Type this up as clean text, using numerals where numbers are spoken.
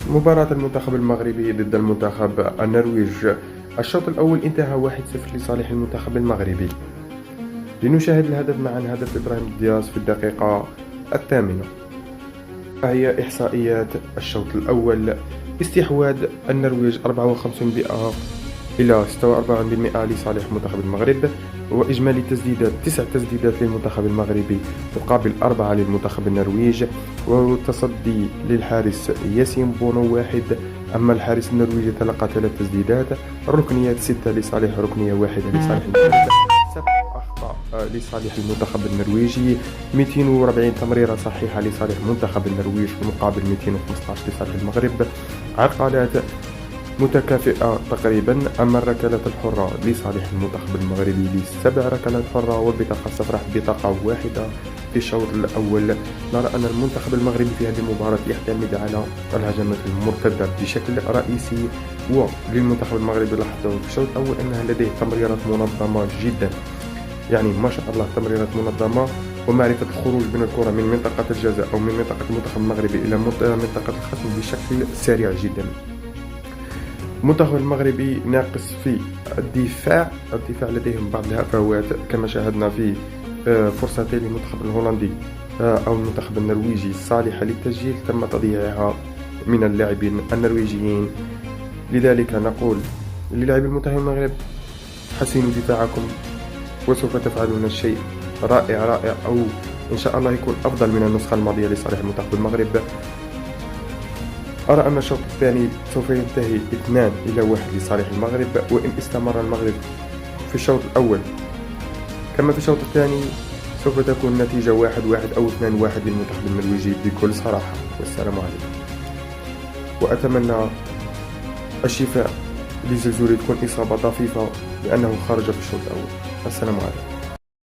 مباراة المنتخب المغربي ضد المنتخب النرويج. الشوط الأول انتهى 1-0 لصالح المنتخب المغربي. لنشاهد الهدف معا. هدف إبراهيم دياز في الدقيقة 8. هي إحصائيات الشوط الأول: استحواذ النرويج 54% إلى 46% لصالح منتخب المغرب، وإجمالي تسديدات 9 تسديدات للمنتخب المغربي مقابل 4 للمنتخب النرويج، وتصدي للحارس ياسين بونو 1. أما الحارس النرويجي تلقى 3 تسديدات، ركنيات 6 لصالح، ركنية 1 لصالح المغرب، 7 أخطاء لصالح المنتخب النرويجي، 240 تمريرة صحيحة لصالح منتخب النرويج في مقابل 215 لصالح المغرب، عرقلات متكافئة تقريبا. أما الركلات الحرة لصالح المنتخب المغربي ل7 ركلات حرة، والبطاقة الصفراء بطاقة واحدة في الشوط الأول. نرى أن المنتخب المغربي في هذه المباراة يعتمد على الهجمات المرتدة بشكل رئيسي، وللمنتخب المغربي لاحظت في الشوط الأول أنها لديه تمريرات منظمة جدا، يعني ما شاء الله تمريرات منظمة، ومعرفة الخروج من الكرة من منطقة الجزاء أو من منطقة المنتخب المغربي إلى منطقة الخصم بشكل سريع جدا. المنتخب المغربي ناقص في الدفاع لديهم بعض الهفوات كما شاهدنا في فرصتين للمنتخب الهولندي أو المنتخب النرويجي الصالحة للتسجيل تم تضييعها من اللاعبين النرويجيين. لذلك نقول للاعبي المنتخب المغرب: حسنوا دفاعكم وسوف تفعلون الشيء رائع، أو إن شاء الله يكون أفضل من النسخة الماضية لصالح المنتخب المغرب. أرى أن الشوط الثاني سوف ينتهي 2-1 لصالح المغرب، وإن استمر المغرب في الشوط الأول كما في الشوط الثاني سوف تكون النتيجة 1-1 أو 2-1 للمنتخب النرويجي بكل صراحة. والسلام عليكم، وأتمنى الشفاء لزلزولي تكون إصابة طفيفة لأنه خرج في الشوط الأول. السلام عليكم.